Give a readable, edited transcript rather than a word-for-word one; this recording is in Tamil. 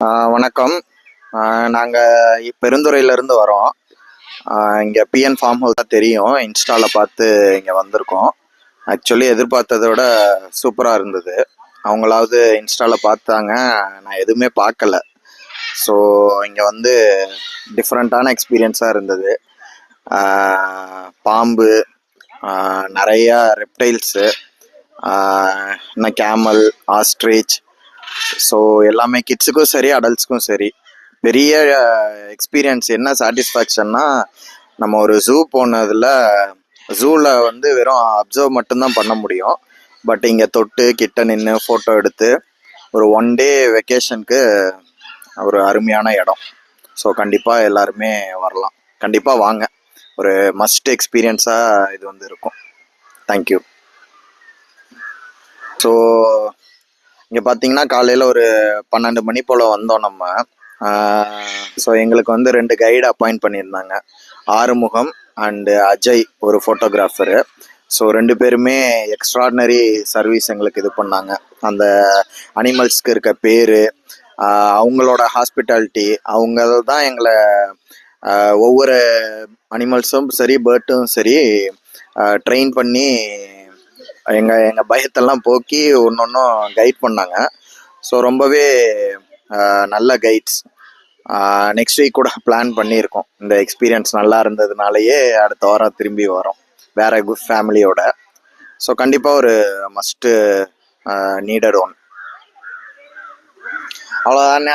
வணக்கம். நாங்கள் பெருந்துறையிலேருந்து வரோம். இங்கே பிஎன் ஃபார்ம் ஹவுஸ் தான் தெரியும். இன்ஸ்டாவில் பார்த்து இங்கே வந்திருக்கோம். ஆக்சுவலி எதிர்பார்த்ததை விட சூப்பராக இருந்தது. அவங்களாவது இன்ஸ்டாவில் பார்த்தாங்க, நான் எதுவுமே பார்க்கல. ஸோ இங்கே வந்து டிஃப்ரெண்ட்டான எக்ஸ்பீரியன்ஸாக இருந்தது. பாம்பு, நிறையா ரெப்டைல்ஸு, இன்னும் கேமல், ஆஸ்ட்ரிச். ஸோ எல்லாமே கிட்ஸுக்கும் சரி அடல்ட்ஸுக்கும் சரி பெரிய எக்ஸ்பீரியன்ஸ். என்ன சாட்டிஸ்ஃபேக்ஷன்னா, நம்ம ஒரு ஜூ போனதில் ஜூவில் வந்து வெறும் அப்சர்வ் மட்டும்தான் பண்ண முடியும். பட் இங்கே தொட்டு கிட்ட நின்று ஃபோட்டோ எடுத்து ஒரு 1 டே வெக்கேஷனுக்கு ஒரு அருமையான இடம். ஸோ கண்டிப்பாக எல்லாருமே வரலாம். கண்டிப்பாக வாங்க. ஒரு மஸ்ட் எக்ஸ்பீரியன்ஸாக இது வந்து இருக்கும். தேங்க்யூ. ஸோ இங்கே பார்த்தீங்கன்னா காலையில் ஒரு 12 மணி போல் வந்தோம் நம்ம. ஸோ எங்களுக்கு வந்து 2 கைடு அப்பாயிண்ட் பண்ணியிருந்தாங்க, ஆறுமுகம் அண்டு அஜய், ஒரு ஃபோட்டோகிராஃபரு. ஸோ 2 பேருமே எக்ஸ்ட்ராடினரி சர்வீஸ் எங்களுக்கு இது பண்ணாங்க. அந்த அனிமல்ஸ்க்கு இருக்க பேர், அவங்களோட ஹாஸ்பிட்டாலிட்டி, அவங்க தான் எங்களை ஒவ்வொரு அனிமல்ஸும் சரி பேர்ட்டும் சரி ட்ரெயின் பண்ணி எங்கள் பயத்தெல்லாம் போக்கி ஒன்றொன்றும் கைட் பண்ணாங்க. ஸோ ரொம்பவே நல்ல கைட்ஸ். நெக்ஸ்ட் வீக் கூட பிளான் பண்ணியிருக்கோம். இந்த எக்ஸ்பீரியன்ஸ் நல்லா இருந்ததுனாலயே அடுத்த வாரம் திரும்பி வரோம் வேற ஃபேமிலியோட. ஸோ கண்டிப்பாக ஒரு மஸ்ட்டு நீடட் ஒன். அவ்வளோதான்.